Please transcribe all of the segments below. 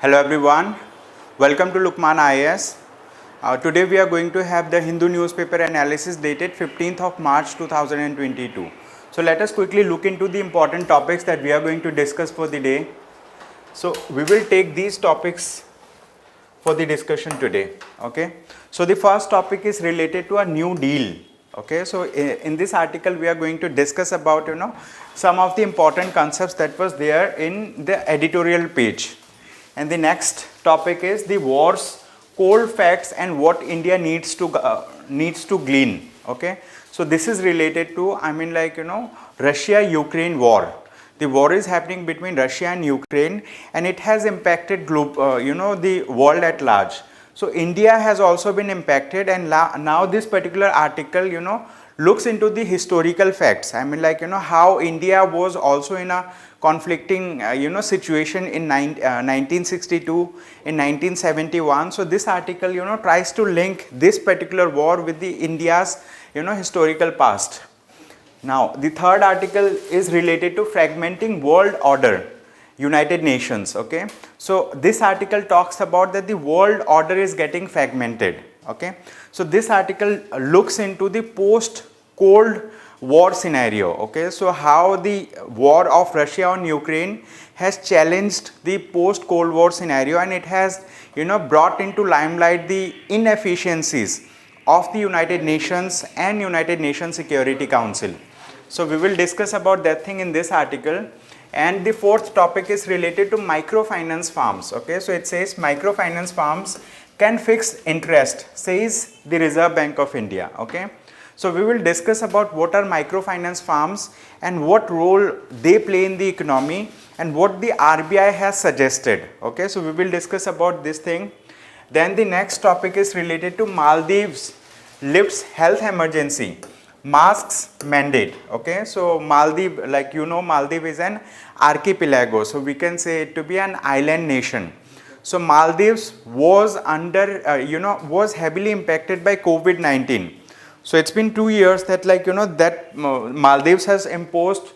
Hello everyone, welcome to Lukmaan IAS. Today we are going to have the Hindu newspaper analysis dated 15th of March 2022. So let us quickly look into the important topics that we are going to discuss for the day. So we will take these topics for the discussion today. Okay. So the first topic is related to a new deal. Okay. So in this article we are going to discuss about some of the important concepts that was there in the editorial page. And the next topic is the wars, cold facts, and what India needs to glean. Okay, so this is related to Russia-Ukraine war. The war is happening between Russia and Ukraine, and it has impacted the world at large. So India has also been impacted, and now this particular article looks into the historical facts. How India was also in a conflicting situation in 1962, in 1971. So this article tries to link this particular war with the India's historical past. Now the third article is related to fragmenting world order, United Nations. Okay, so this article talks about that the world order is getting fragmented. Okay, so this article looks into the post Cold War scenario. Okay, so how the war of Russia on Ukraine has challenged the post Cold War scenario, and it has brought into limelight the inefficiencies of the United Nations and United Nations Security Council. So we will discuss about that thing in this article. And the fourth topic is related to microfinance farms. Okay, so it says microfinance farms can fix interest, says the Reserve Bank of India. Okay, so we will discuss about what are microfinance farms and what role they play in the economy and what the RBI has suggested. Okay, so we will discuss about this thing. Then the next topic is related to Maldives lifts health emergency, masks mandate. Okay, so Maldive, Maldive is an archipelago, so we can say it to be an island nation. So Maldives was was heavily impacted by COVID-19. So it's been 2 years that Maldives has imposed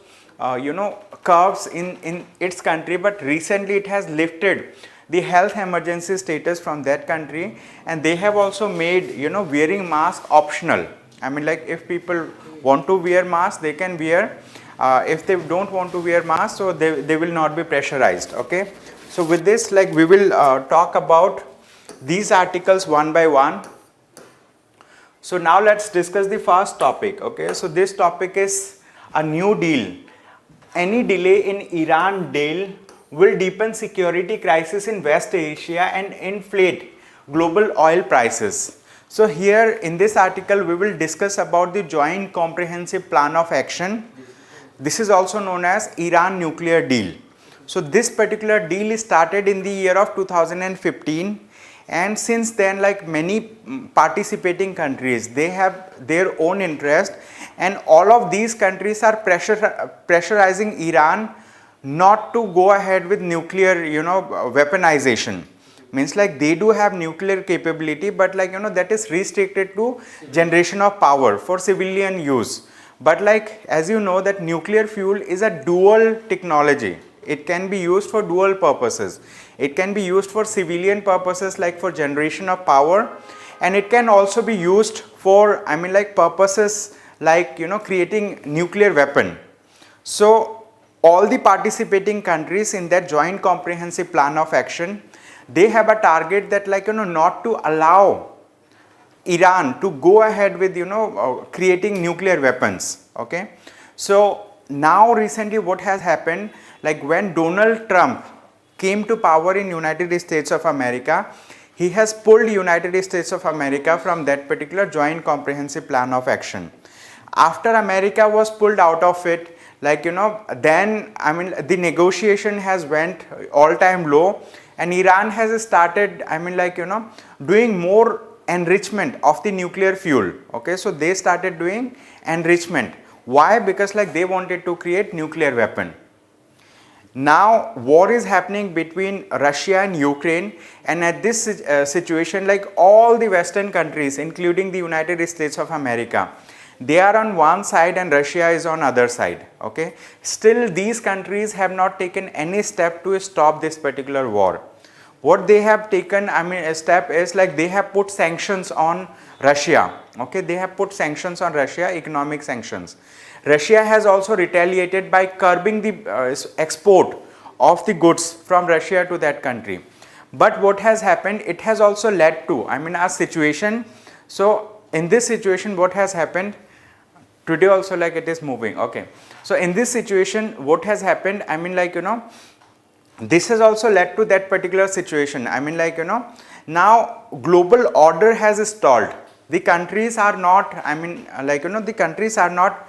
curbs in its country, but recently it has lifted the health emergency status from that country, and they have also made wearing mask optional. If people want to wear mask, they can wear. If they don't want to wear mask, so they will not be pressurized. Okay, so with this we will talk about these articles one by one. So now let's discuss the first topic. Okay, so this topic is a new deal. Any delay in Iran deal will deepen security crisis in West Asia and inflate global oil prices. So here in this article we will discuss about the Joint Comprehensive Plan of Action. This is also known as Iran nuclear deal. So this particular deal started in the year of 2015. And since then, many participating countries, they have their own interest, and all of these countries are pressurizing Iran not to go ahead with nuclear weaponization. Means they do have nuclear capability, but that is restricted to generation of power for civilian use. But as you know, that nuclear fuel is a dual technology. It can be used for dual purposes. It can be used for civilian purposes for generation of power, and it can also be used for purposes creating nuclear weapon. So all the participating countries in that Joint Comprehensive Plan of Action, they have a target that not to allow Iran to go ahead with creating nuclear weapons. Okay, so now recently what has happened, when Donald Trump came to power in United States of America, he has pulled United States of America from that particular Joint Comprehensive Plan of Action. After America was pulled out of it, then the negotiation has went all-time low, and Iran has started doing more enrichment of the nuclear fuel. Okay, so they started doing enrichment. Why? Because they wanted to create nuclear weapon. Now war is happening between Russia and Ukraine, and at this situation all the Western countries, including the United States of America, they are on one side and Russia is on other side. Okay, still these countries have not taken any step to stop this particular war. what they have taken, I mean, a step is like they have put sanctions on Russia. Okay, they have put sanctions on Russia, economic sanctions. Russia has also retaliated by curbing the export of the goods from Russia to that country. But what has happened, it has also led to, I mean, a situation. So in this situation, what has happened today also, like it is moving. Okay, so in this situation, what has happened, I mean, like, you know, this has also led to that particular situation. I mean, like, you know, now global order has stalled. The countries are not, I mean, like, you know, the countries are not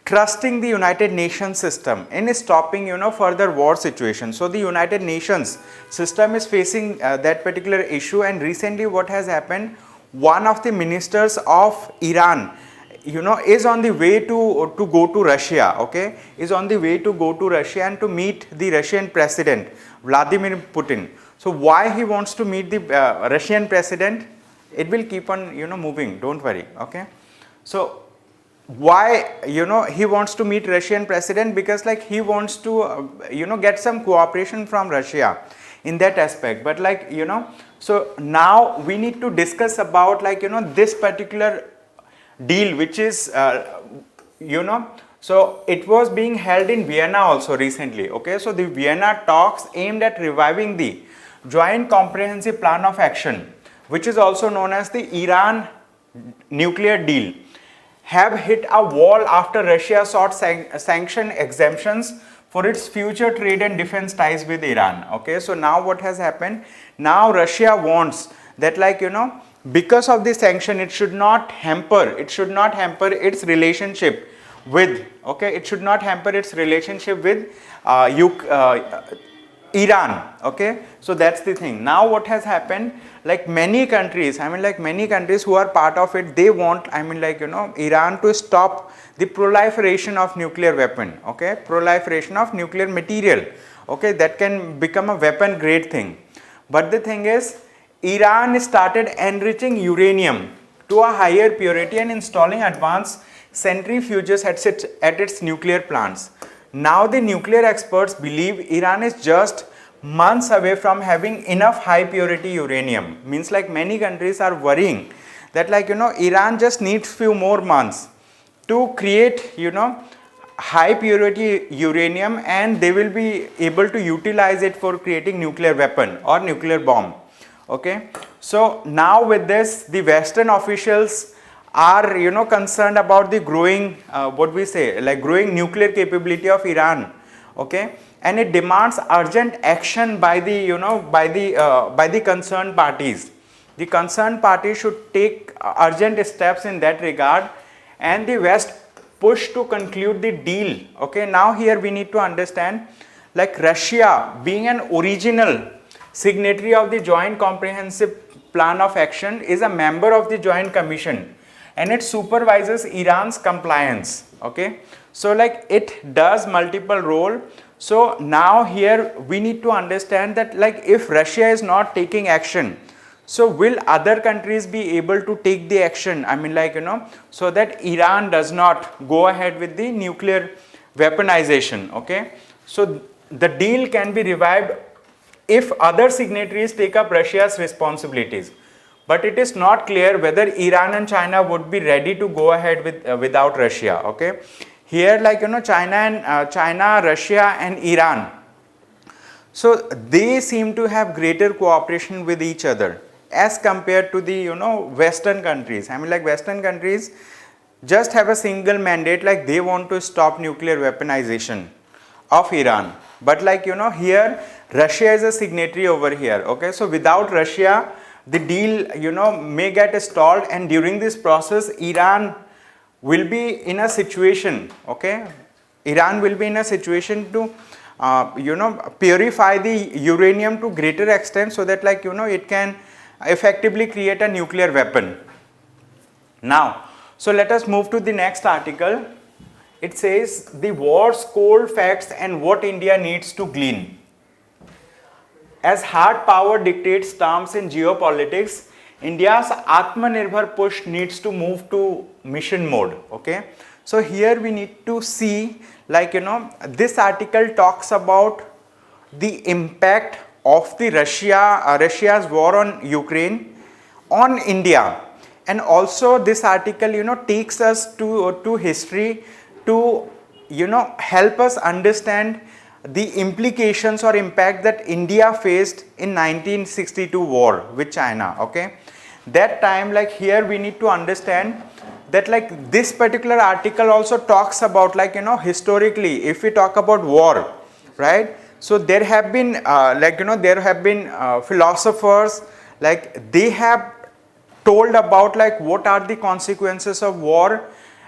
trusting the United Nations system in stopping, you know, further war situations. So the United Nations system is facing that particular issue, and recently what has happened, one of the ministers of Iran, you know, is on the way to go to Russia. Okay, is on the way to go to Russia and to meet the Russian president Vladimir Putin. So why he wants to meet the Russian president, it will keep on, you know, moving, don't worry. Okay, so why, you know, he wants to meet Russian president, because like he wants to you know, get some cooperation from Russia in that aspect. But like, you know, so now we need to discuss about, like, you know, this particular deal which is you know, so it was being held in Vienna also recently. Okay, so the Vienna talks aimed at reviving the Joint Comprehensive Plan of Action, which is also known as the Iran nuclear deal, have hit a wall after Russia sought sanction exemptions for its future trade and defense ties with Iran. Okay, so now what has happened, now Russia wants that, like, you know, because of the sanction, it should not hamper its relationship with, okay, it should not hamper its relationship with Iran. Okay, so that's the thing. Now what has happened, like many countries, I mean, like many countries who are part of it, they want, I mean, like, you know, Iran to stop the proliferation of nuclear weapon. Okay, proliferation of nuclear material, okay, that can become a weapon grade thing. But the thing is, Iran started enriching uranium to a higher purity and installing advanced centrifuges at its nuclear plants. Now the nuclear experts believe Iran is just months away from having enough high purity uranium. Means like many countries are worrying that, like, you know, Iran just needs few more months to create, you know, high purity uranium, and they will be able to utilize it for creating nuclear weapon or nuclear bomb. Okay, so now with this, the Western officials are, you know, concerned about the growing what we say, like growing nuclear capability of Iran. Okay, and it demands urgent action by the, you know, by the concerned parties. The concerned parties should take urgent steps in that regard, and the West push to conclude the deal. Okay, now here we need to understand, like Russia being an original signatory of the Joint Comprehensive Plan of Action is a member of the Joint Commission, and it supervises Iran's compliance. Okay, so like it does multiple role. So now here we need to understand that, like, if Russia is not taking action, so will other countries be able to take the action, I mean, like, you know, so that Iran does not go ahead with the nuclear weaponization. Okay, so the deal can be revived if other signatories take up Russia's responsibilities, but it is not clear whether Iran and China would be ready to go ahead with without Russia. Okay, here, like, you know, China, Russia and Iran, so they seem to have greater cooperation with each other as compared to the, you know, Western countries. I mean, like Western countries just have a single mandate, like they want to stop nuclear weaponization of Iran. But like, you know, here Russia is a signatory over here. Okay, so without Russia, the deal, you know, may get stalled, and during this process, Iran will be in a situation. Okay, Iran will be in a situation to you know, purify the uranium to greater extent, so that, like, you know, it can effectively create a nuclear weapon. Now, so let us move to the next article. It says the war's cold facts and what India needs to glean. As hard power dictates terms in geopolitics, India's Atmanirbhar push needs to move to mission mode. Okay, so here we need to see, like, you know, this article talks about the impact of the Russia's war on Ukraine on India. And also this article, takes us to history to, help us understand the implications or impact that India faced in 1962 war with China. Okay, that time, like here we need to understand that like this particular article also talks about like, historically, if we talk about war, right? So there have been philosophers, like they have told about like what are the consequences of war,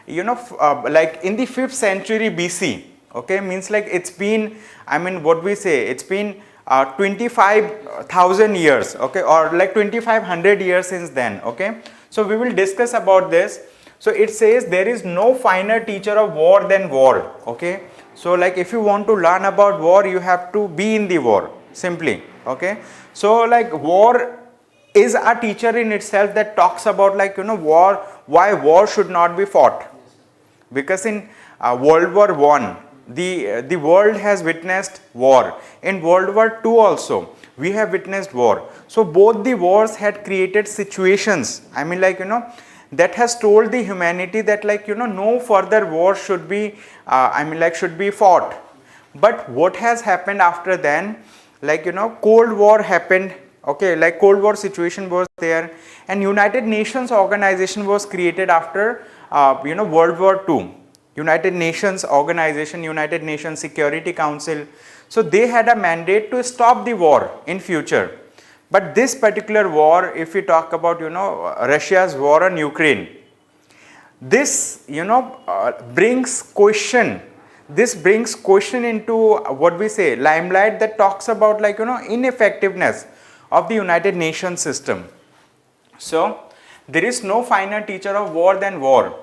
like in the 5th century BC. Okay, means like it's been, I mean, what we say, it's been 25,000 years, okay, or like 2,500 years since then. Okay, so we will discuss about this. So it says there is no finer teacher of war than war. Okay, so like if you want to learn about war, you have to be in the war simply. Okay, so like war is a teacher in itself that talks about like, war, why war should not be fought. Because in World War I, the world has witnessed war. In World War II also, we have witnessed war. So both the wars had created situations, I mean like, that has told the humanity that like, no further war should be, should be fought. But what has happened after then, like, Cold War happened. Okay, like Cold War situation was there, and United Nations organization was created after, World War II. United Nations organization, United Nations Security Council. So they had a mandate to stop the war in future. But this particular war, if we talk about, Russia's war on Ukraine, this, brings question into what we say, limelight, that talks about like, ineffectiveness of the United Nations system. So there is no finer teacher of war than war.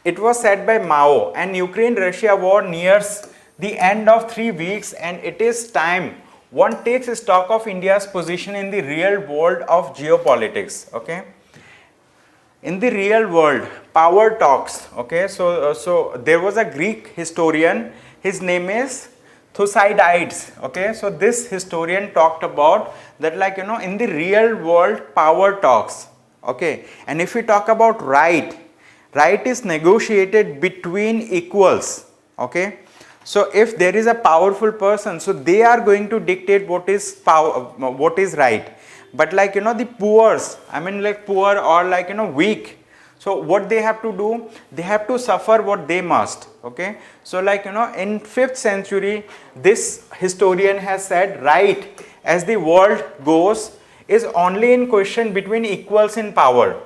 It was said by Mao, and Ukraine-Russia war nears the end of 3 weeks, and it is time one takes stock of India's position in the real world of geopolitics. Okay, in the real world, power talks. Okay, so there was a Greek historian. His name is Thucydides. Okay, so this historian talked about that like, in the real world, power talks. Okay, and if we talk about right is negotiated between equals. Okay, so if there is a powerful person, so they are going to dictate what is power, what is right. But like, the poor, I mean like poor or like, weak, so what they have to do, they have to suffer what they must. Okay, so like, in 5th century, this historian has said right, as the world goes, is only in question between equals in power.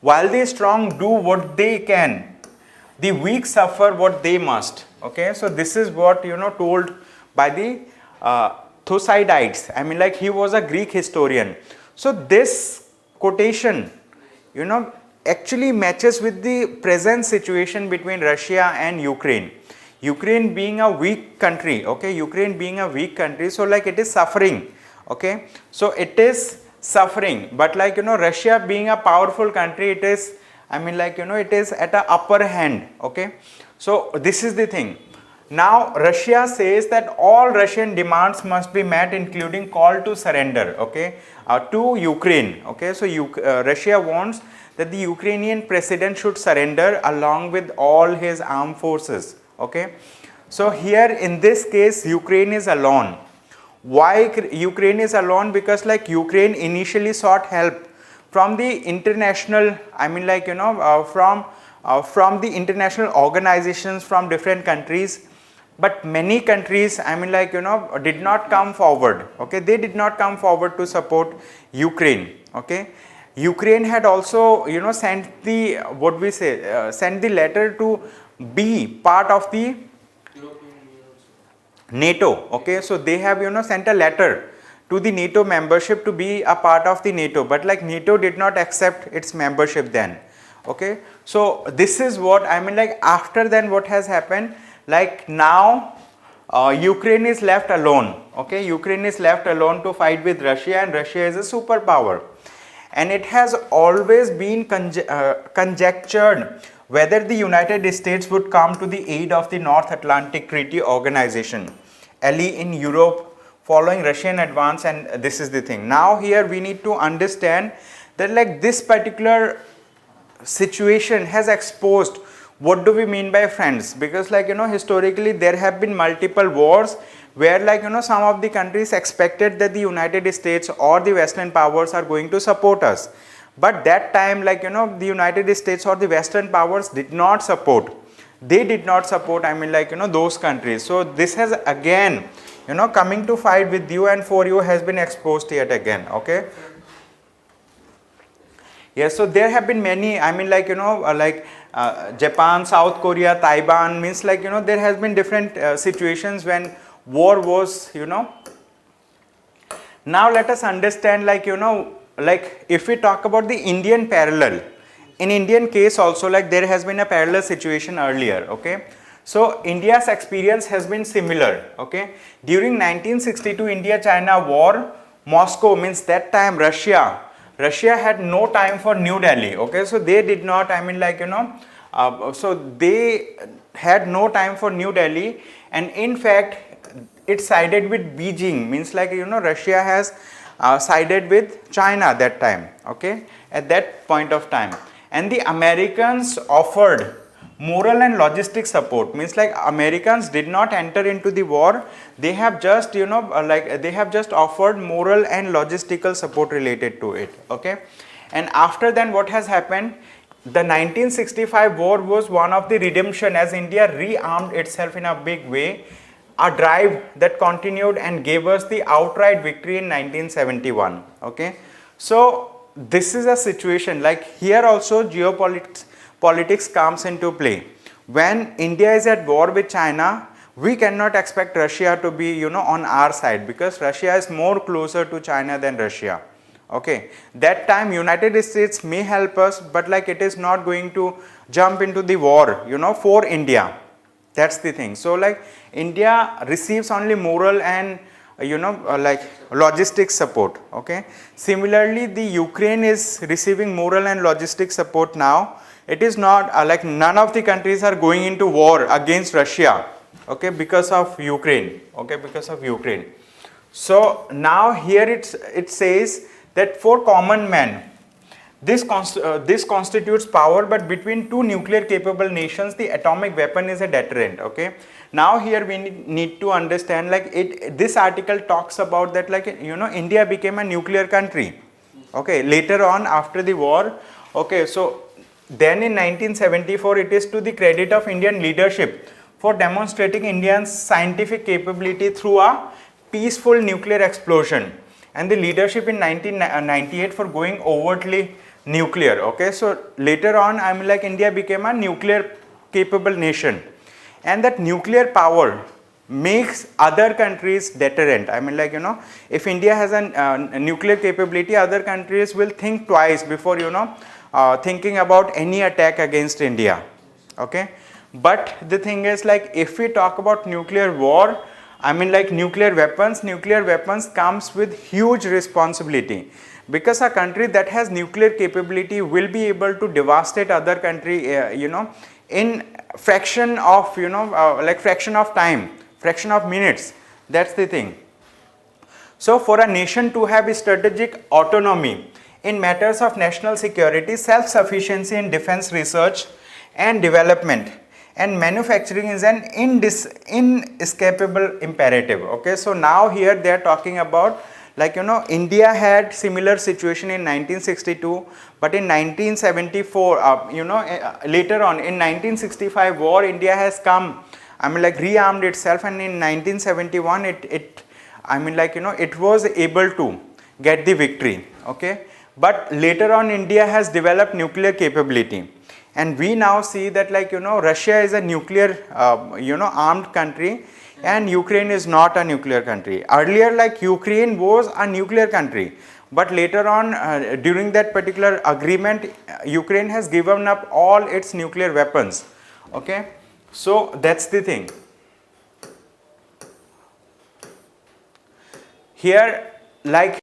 While the strong do what they can, the weak suffer what they must. Okay, so this is what, told by the Thucydides. I mean like he was a Greek historian. So this quotation, actually matches with the present situation between Russia and Ukraine. Ukraine being a weak country, okay, Ukraine being a weak country, so like it is suffering. Okay, so it is suffering, but like, Russia being a powerful country, it is, I mean like, it is at a upper hand. Okay, so this is the thing. Now Russia says that all Russian demands must be met, including call to surrender, okay, to Ukraine. Okay, so Russia wants that the Ukrainian president should surrender along with all his armed forces. Okay, so here in this case, Ukraine is alone. Why Ukraine is alone? Because like Ukraine initially sought help from the international, I mean like, from the international organizations from different countries. But many countries, I mean like, did not come forward. Okay, they did not come forward to support Ukraine. Okay, Ukraine had also, sent the, what we say, sent the letter to be part of the NATO. Okay, so they have, sent a letter to the NATO membership to be a part of the NATO, but like NATO did not accept its membership then. Okay, so this is what, I mean like, after then what has happened, like now Ukraine is left alone. Okay, Ukraine is left alone to fight with Russia, and Russia is a superpower. And it has always been conjectured whether the United States would come to the aid of the North Atlantic Treaty Organization, ally in Europe, following Russian advance, and this is the thing. Now here we need to understand that like this particular situation has exposed what do we mean by friends, because like historically there have been multiple wars where like some of the countries expected that the United States or the Western powers are going to support us, but that time like the United States or the Western powers did not support. They did not support, I mean like those countries. So this has again coming to fight with you and for you has been exposed yet again. Okay. Yes, so there have been many, I mean like Japan, South Korea, Taiwan, means like there has been different situations when war was Now let us understand like like if we talk about the Indian parallel, in Indian case also like there has been a parallel situation earlier. Okay, so India's experience has been similar. Okay, during 1962 India-China war, Moscow, means that time Russia had no time for New Delhi. Okay, so they did not, I mean like so they had no time for New Delhi, and in fact it sided with Beijing, means like Russia has sided with China that time. Okay, at that point of time, and the Americans offered moral and logistic support, means like Americans did not enter into the war, they have just like they have just offered moral and logistical support related to it. Okay, and after then what has happened, the 1965 war was one of the redemption as India rearmed itself in a big way, a drive that continued and gave us the outright victory in 1971. Okay, so this is a situation like here also politics comes into play. When India is at war with China, we cannot expect Russia to be on our side, because Russia is more closer to China than Russia. Okay, that time United States may help us, but like it is not going to jump into the war for India. That's the thing. So like India receives only moral and like logistics support. Okay, similarly the Ukraine is receiving moral and logistic support now. It is not like none of the countries are going into war against Russia. Okay, because of Ukraine. Okay, because of Ukraine. So now here it says that for common man, this constitutes power, but between two nuclear capable nations, the atomic weapon is a deterrent. Okay, now here we need to understand like this article talks about that like India became a nuclear country. Okay, later on after the war. Okay, so then in 1974 it is to the credit of Indian leadership for demonstrating India's scientific capability through a peaceful nuclear explosion, and the leadership in 1998 for going overtly nuclear. Okay, so later on I mean like India became a nuclear capable nation, and that nuclear power makes other countries deterrent. I mean like if India has a nuclear capability, other countries will think twice before thinking about any attack against India. Okay, but the thing is like if we talk about nuclear war, I mean like nuclear weapons comes with huge responsibility, because a country that has nuclear capability will be able to devastate other country in fraction of like fraction of time, fraction of minutes. That's the thing. So for a nation to have strategic autonomy in matters of national security, self-sufficiency in defense research and development and manufacturing is an inescapable imperative. Okay, so now here they are talking about like India had similar situation in 1962, but in 1974 later on in 1965 war, India has come, I mean like rearmed itself, and in 1971 it I mean like it was able to get the victory. Okay, but later on India has developed nuclear capability, and we now see that like Russia is a nuclear armed country, and Ukraine is not a nuclear country. Earlier like Ukraine was a nuclear country, but later on during that particular agreement Ukraine has given up all its nuclear weapons. Okay, so that's the thing. Here like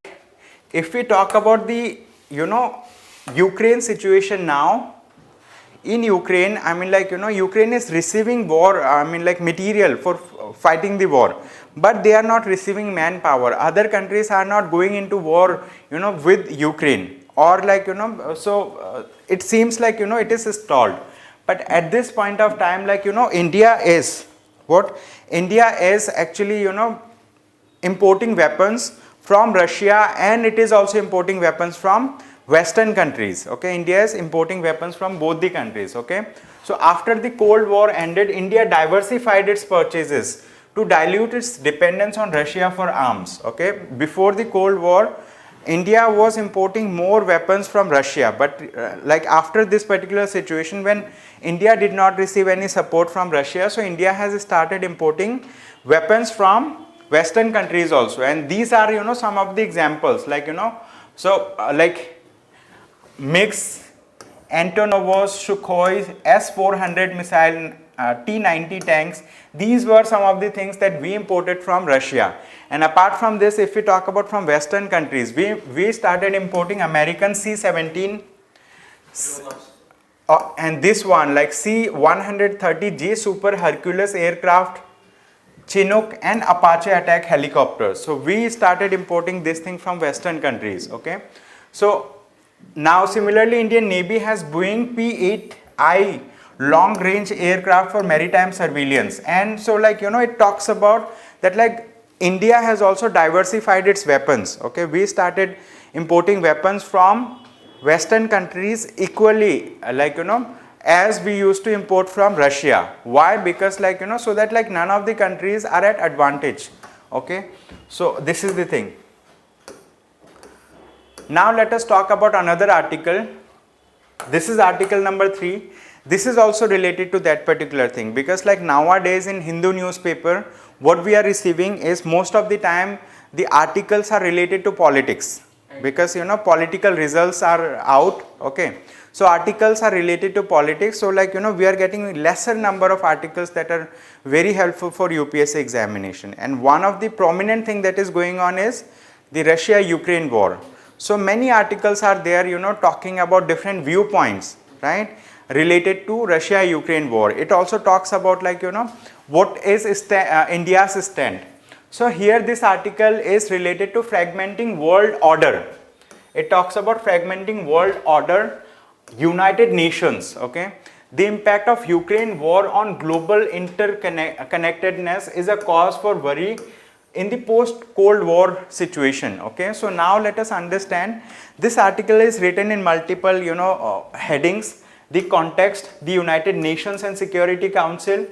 if we talk about the Ukraine situation now, in Ukraine, I mean like, Ukraine is receiving war, I mean like material for fighting the war, but they are not receiving manpower. Other countries are not going into war, with Ukraine, or like, so it seems like, it is stalled. But at this point of time, like, India is what? India is actually, importing weapons from Russia, and it is also importing weapons from Western countries. Okay, India is importing weapons from both the countries. Okay, so after the Cold War ended, India diversified its purchases to dilute its dependence on Russia for arms. Okay, before the Cold War, India was importing more weapons from Russia, but like after this particular situation, when India did not receive any support from Russia, so India has started importing weapons from Western countries also. And these are, some of the examples, like, so like MiGs, Antonovs, Sukhoi, S-400 missile, T-90 tanks. These were some of the things that we imported from Russia. And apart from this, if we talk about from Western countries, we started importing American C-17 and this one like C-130G Super Hercules aircraft, Chinook and Apache attack helicopters. So we started importing this thing from Western countries. Okay, so now similarly, Indian Navy has Boeing P-8I long range aircraft for maritime surveillance. And so like, it talks about that like India has also diversified its weapons. Okay, we started importing weapons from Western countries equally, like, as we used to import from Russia. Why? Because like, so that like none of the countries are at advantage. Okay, so this is the thing. Now let us talk about another article. This is article number 3. This is also related to that particular thing, because like nowadays in Hindu newspaper, what we are receiving is most of the time the articles are related to politics, because political results are out. Okay, so articles are related to politics. So like, we are getting lesser number of articles that are very helpful for UPSC examination. And one of the prominent thing that is going on is the Russia-Ukraine war. So many articles are there, talking about different viewpoints, right, related to Russia-Ukraine war. It also talks about like, what is India's stand. So here this article is related to fragmenting world order. It talks about fragmenting world order, United Nations. Okay, the impact of Ukraine war on global interconnectedness is a cause for worry in the post-Cold War situation. Okay, so now let us understand. This article is written in multiple, headings. The context, the United Nations and Security Council,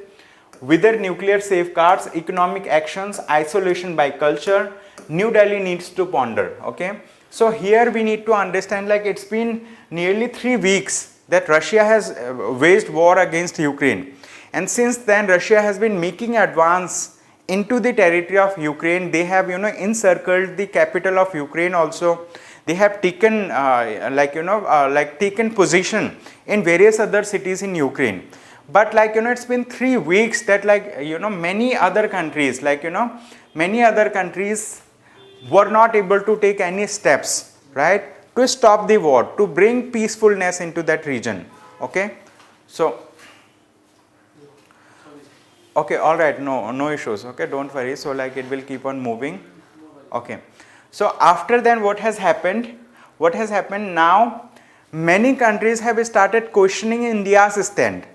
whether nuclear safeguards, economic actions, isolation by culture, New Delhi needs to ponder. Okay, so here we need to understand, like, it's been nearly 3 weeks that Russia has waged war against Ukraine, and since then Russia has been making advance into the territory of Ukraine. They have encircled the capital of Ukraine also. They have taken taken position in various other cities in Ukraine. But like, it's been 3 weeks that like, many other countries, like, many other countries were not able to take any steps, right, to stop the war, to bring peacefulness into that region. Okay, so okay, all right, no issues. Okay, don't worry. So like, it will keep on moving. Okay, so after then what has happened? What has happened now? Many countries have started questioning India's stand.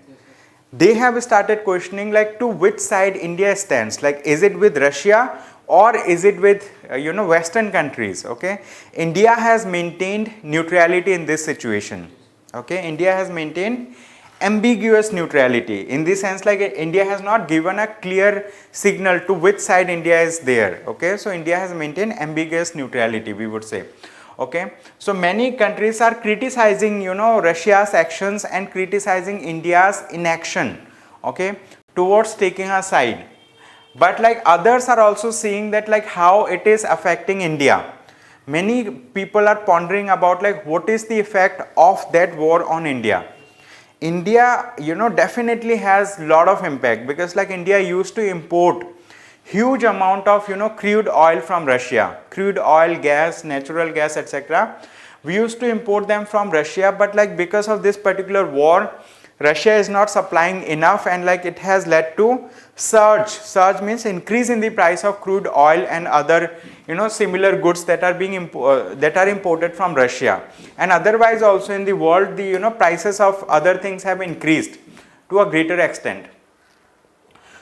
They have started questioning like to which side India stands. Like, is it with Russia or is it with Western countries? Okay, India has maintained neutrality in this situation. Okay, India has maintained ambiguous neutrality in the sense like India has not given a clear signal to which side India is there. Okay, so India has maintained ambiguous neutrality, we would say. Okay, so many countries are criticizing Russia's actions and criticizing India's inaction, okay, towards taking a side. But like others are also seeing that like how it is affecting India. Many people are pondering about like what is the effect of that war on India. India, definitely has lot of impact, because like India used to import huge amount of crude oil from Russia, crude oil, gas, natural gas, etc. We used to import them from Russia, but like because of this particular war, Russia is not supplying enough, and like it has led to surge means increase in the price of crude oil and other similar goods that are being that are imported from Russia. And otherwise also in the world, the prices of other things have increased to a greater extent.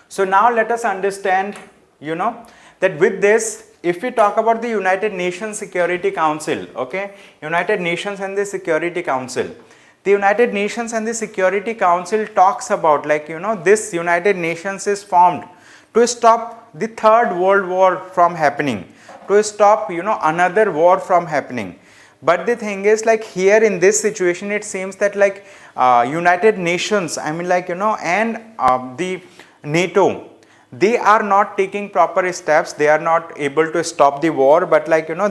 So now let us understand that with this, if we talk about the United Nations Security Council, okay, United Nations and the Security Council. The United Nations and the Security Council talks about this United Nations is formed to stop the Third World War from happening, to stop another war from happening. But the thing is, like here in this situation, it seems that United Nations, and the NATO, they are not taking proper steps. They are not able to stop the war, but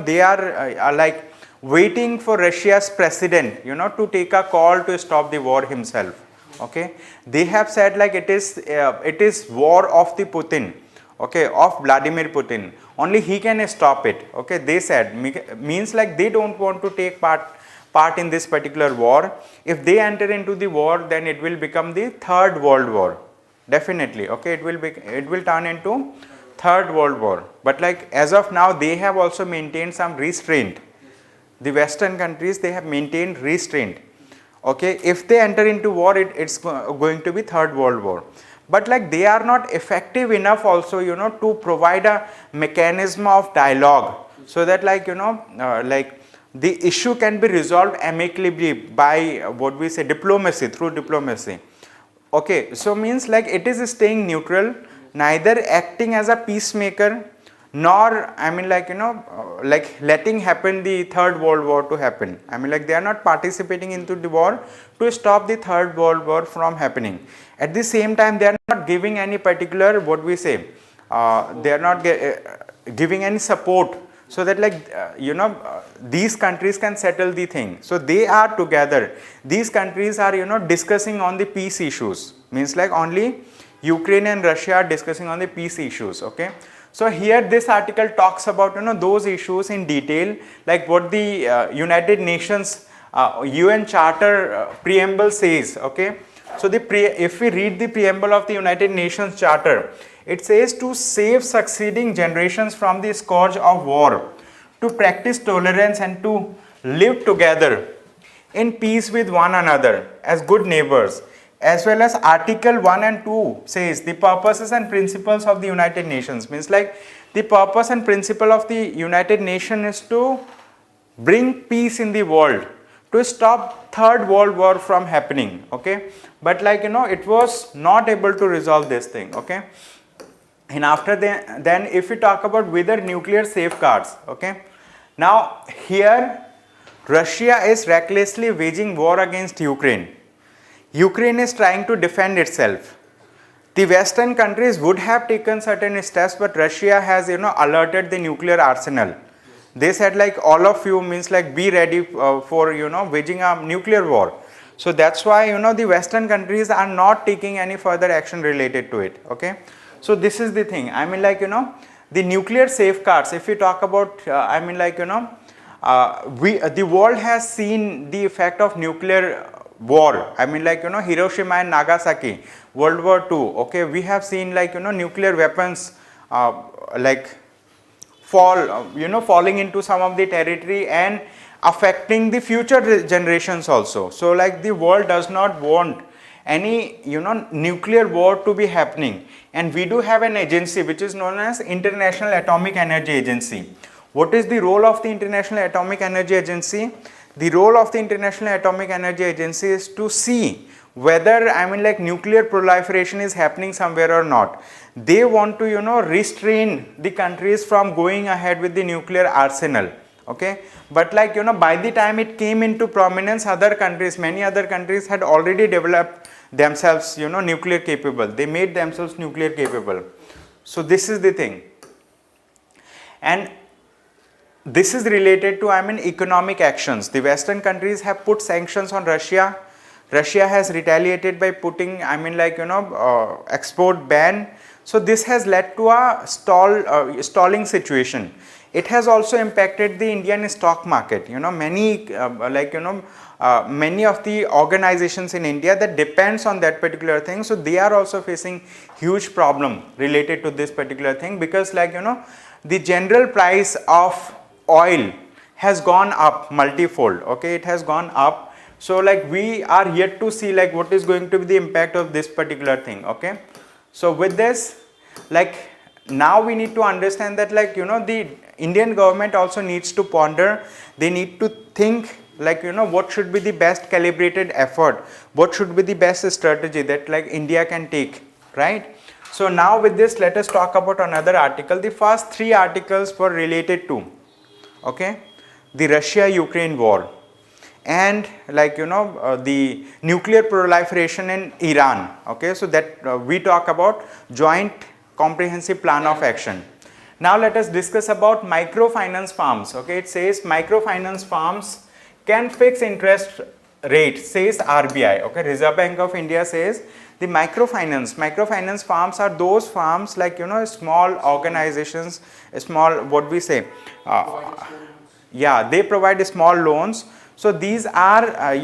they are waiting for Russia's president to take a call to stop the war himself. Okay, they have said it is war of the Putin, okay, of Vladimir Putin. Only he can stop it. Okay, they said, means they don't want to take part in this particular war. If they enter into the war, then it will become the Third World War. Definitely, okay, it will turn into Third World War. But as of now, they have also maintained some restraint. The Western countries, they have maintained restraint. Okay, if they enter into war, it's going to be Third World War. But they are not effective enough also to provide a mechanism of dialogue, so that the issue can be resolved amicably by what we say diplomacy, through diplomacy. Okay, so means it is staying neutral, neither acting as a peacemaker, nor letting happen the Third World War to happen. They are not participating into the war to stop the Third World War from happening. At the same time, they are not giving any particular what we say, they are not giving any support, so that these countries can settle the thing. So they are together. These countries are discussing on the peace issues. Means only Ukraine and Russia are discussing on the peace issues. Okay. So here this article talks about those issues in detail, like what the United Nations UN Charter preamble says. Okay, so if we read the preamble of the United Nations Charter, it says to save succeeding generations from the scourge of war, to practice tolerance and to live together in peace with one another as good neighbors. As well as Article 1 and 2 says the purposes and principles of the United Nations. Means the purpose and principle of the United Nations is to bring peace in the world, to stop Third World War from happening. Okay, but it was not able to resolve this thing. Okay, and after then if we talk about whether nuclear safeguards. Okay, now here Russia is recklessly waging war against Ukraine. Ukraine is trying to defend itself. The Western countries would have taken certain steps, but Russia has alerted the nuclear arsenal. They said all of you means be ready for waging a nuclear war. So that's why the Western countries are not taking any further action related to it. Okay, so this is the thing. The nuclear safeguards, if we talk about the world has seen the effect of nuclear war. Hiroshima and Nagasaki, World War II. Okay, we have seen nuclear weapons falling into some of the territory and affecting the future generations also. So the world does not want any nuclear war to be happening, and we do have an agency which is known as International Atomic Energy Agency. What is the role of the International Atomic Energy Agency? The role of the International Atomic Energy Agency is to see whether nuclear proliferation is happening somewhere or not. They want to restrain the countries from going ahead with the nuclear arsenal. Okay, but by the time it came into prominence, many other countries had already developed themselves nuclear capable. They made themselves nuclear capable. So this is the thing. And this is related to economic actions. The Western countries have put sanctions on Russia. Russia has retaliated by putting export ban. So this has led to a stalling situation. it has also impacted the Indian stock market. Many many of the organizations in India that depends on that particular thing, so they are also facing huge problem related to this particular thing, because the general price of oil has gone up multifold. Okay, it has gone up. So we are yet to see what is going to be the impact of this particular thing. Okay, so with this, now we need to understand that the Indian government also needs to ponder, they need to think what should be the best calibrated effort, what should be the best strategy that India can take, right? So now with this, let us talk about another article. The first 3 articles were related to, okay, the Russia-Ukraine war and the nuclear proliferation in Iran. Okay, so that we talk about joint comprehensive plan of action. Now let us discuss about microfinance firms. Okay, it says microfinance firms can fix interest rate, says RBI. Okay, Reserve Bank of India says the microfinance firms are those firms small organizations, small yeah, they provide small loans. So these are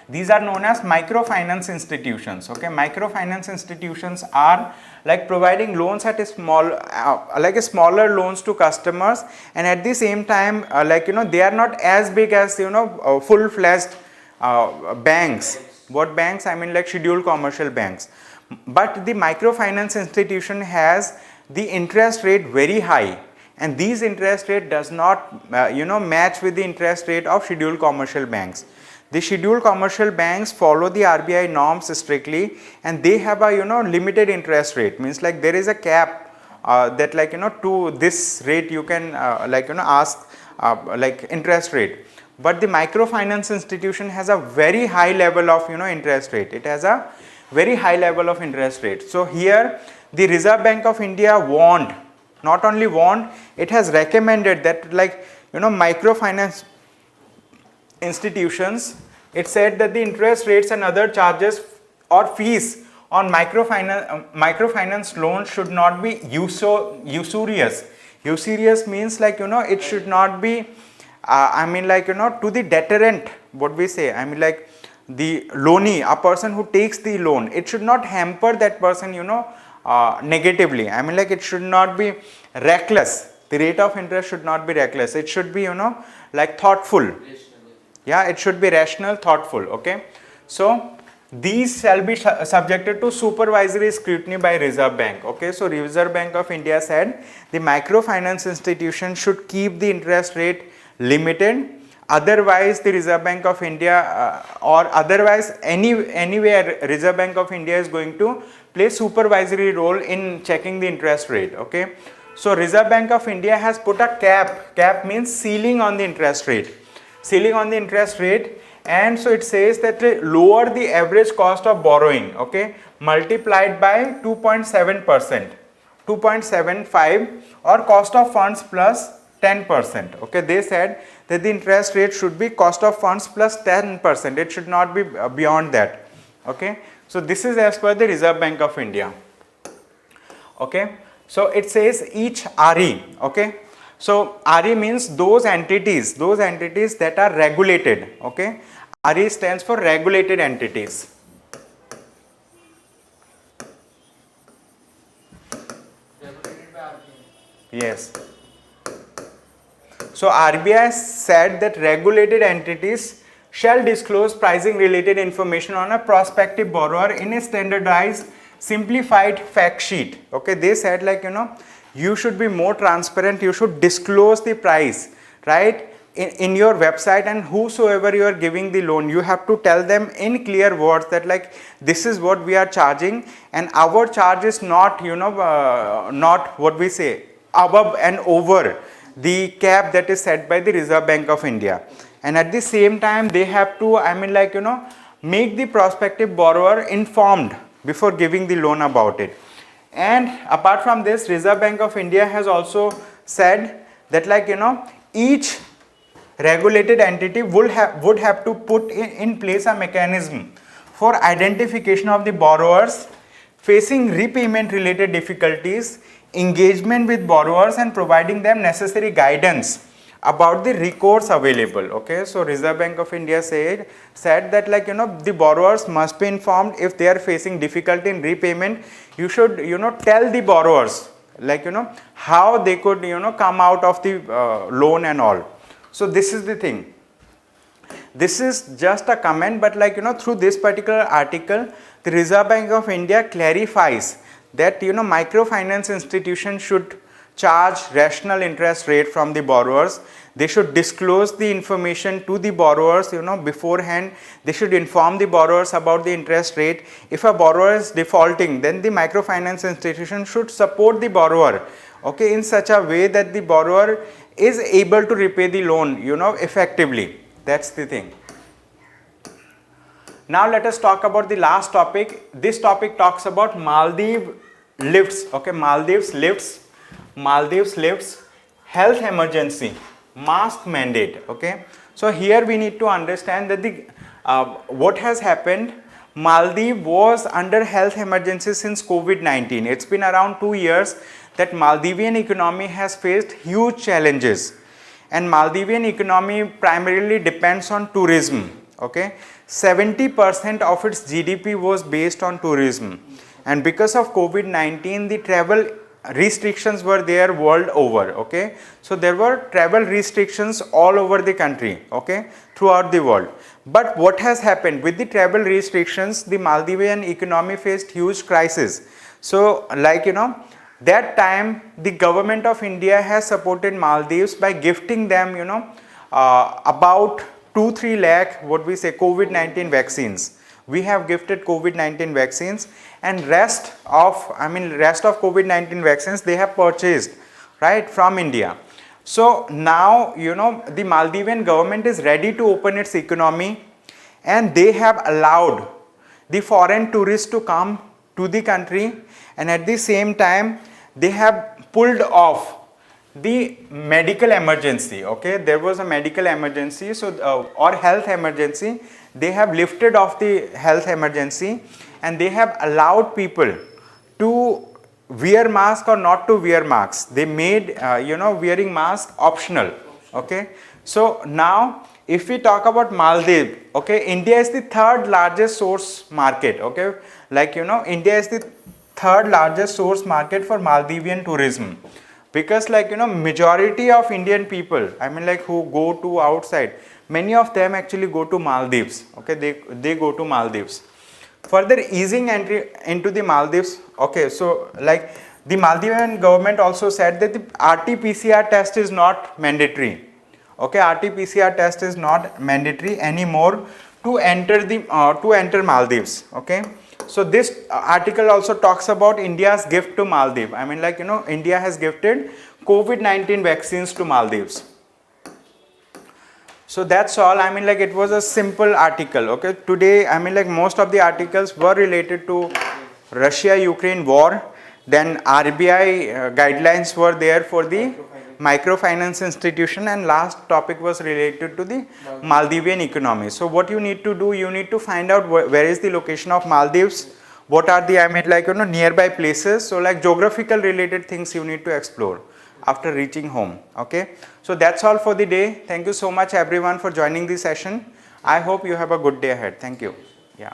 these are known as microfinance institutions. Okay, microfinance institutions are providing loans at a small smaller loans to customers, and at the same time they are not as big as full-fledged banks. What banks? I mean scheduled commercial banks. But the microfinance institution has the interest rate very high, and these interest rate does not match with the interest rate of scheduled commercial banks. The scheduled commercial banks follow the RBI norms strictly, and they have a limited interest rate, means there is a cap that to this rate you can ask interest rate. But the microfinance institution has a very high level of interest rate. It has a very high level of interest rate. So here the Reserve Bank of India warned, not only warned, it has recommended that microfinance institutions, it said that the interest rates and other charges or fees on microfinance loans should not be usurious. Usurious means it should not be to the deterrent, what we say, the loanee, a person who takes the loan, it should not hamper that person negatively. It should not be reckless. The rate of interest should not be reckless. It should be thoughtful. Yeah, it should be rational, thoughtful. Okay, so these shall be subjected to supervisory scrutiny by Reserve Bank. Okay, so Reserve Bank of India said the microfinance institution should keep the interest rate limited. Otherwise, the Reserve Bank of India or otherwise anywhere Reserve Bank of India is going to play supervisory role in checking the interest rate. Okay, so Reserve Bank of India has put a cap. Cap means ceiling on the interest rate. Ceiling on the interest rate, and so it says that lower the average cost of borrowing, okay, multiplied by 2.7%, 2.75, or cost of funds plus 10%. Okay, they said that the interest rate should be cost of funds plus 10%. It should not be beyond that. Okay, so this is as per the Reserve Bank of India. Okay, so it says each RE. Okay, so RE means those entities that are regulated. Okay, RE stands for regulated entities. Regulated by RBI. Yes. So RBI said that regulated entities shall disclose pricing related information on a prospective borrower in a standardized simplified fact sheet. Okay, they said you should be more transparent, you should disclose the price, right, in your website, and whosoever you are giving the loan, you have to tell them in clear words that this is what we are charging, and our charge is not not what we say above and over the cap that is set by the Reserve Bank of India. And at the same time they have to make the prospective borrower informed before giving the loan about it. And apart from this, Reserve Bank of India has also said that each regulated entity would have to put in place a mechanism for identification of the borrowers facing repayment related difficulties engagement with borrowers and providing them necessary guidance about the recourse available. Okay, so Reserve Bank of India said that, like, the borrowers must be informed if they are facing difficulty in repayment. You should, tell the borrowers, like, how they could, come out of the loan and all. So this is the thing. This is just a comment, but, like, through this particular article, the Reserve Bank of India clarifies that, microfinance institutions should charge rational interest rate from the borrowers. They should disclose the information to the borrowers, beforehand. They should inform the borrowers about the interest rate. If a borrower is defaulting, then the microfinance institution should support the borrower, okay, in such a way that the borrower is able to repay the loan, effectively. That's the thing. Now let us talk about the last topic. This topic talks about Maldive lifts, okay, Maldives lifts health emergency, mask mandate, okay. So here we need to understand that the what has happened. Maldive was under health emergency since COVID-19. It's been around 2 years that Maldivian economy has faced huge challenges, and Maldivian economy primarily depends on tourism, okay. 70% of its GDP was based on tourism, and because of COVID-19 the travel restrictions were there world over, okay. So there were travel restrictions all over the country, okay, throughout the world. But what has happened with the travel restrictions, the Maldivian economy faced huge crisis. So, like, that time the government of India has supported Maldives by gifting them, about 2-3 lakh, what we say, COVID-19 vaccines. We have gifted COVID-19 vaccines, and rest of COVID-19 vaccines they have purchased, right, from India. So now, the Maldivian government is ready to open its economy, and they have allowed the foreign tourists to come to the country, and at the same time they have pulled off the medical emergency, okay. There was a medical emergency, so or health emergency. They have lifted off the health emergency, and they have allowed people to wear mask or not to wear masks. They made wearing mask optional, okay. So now if we talk about Maldives, okay, India is the third largest source market, okay, like, India is the third largest source market for Maldivian tourism, because, like, majority of Indian people, I mean, like, who go to outside, many of them actually go to Maldives, okay, they go to Maldives. Further easing entry into the Maldives, okay, so, like, the Maldivian government also said that the RT-PCR test is not mandatory, okay, RT-PCR test is not mandatory anymore to enter Maldives, okay. So this article also talks about India's gift to Maldives. I mean, like, India has gifted COVID-19 vaccines to Maldives. So that's all. I mean, like, it was a simple article, okay. Today, I mean, like, most of the articles were related to Russia-Ukraine war. Then RBI guidelines were there for the microfinance institution, and last topic was related to the Maldivian economy. So what you need to do, you need to find out where is the location of Maldives, what are the, I mean, like, nearby places. So, like, geographical related things you need to explore after reaching home, okay. So that's all for the day. Thank you so much everyone for joining this session. I hope you have a good day ahead. Thank you. Yeah.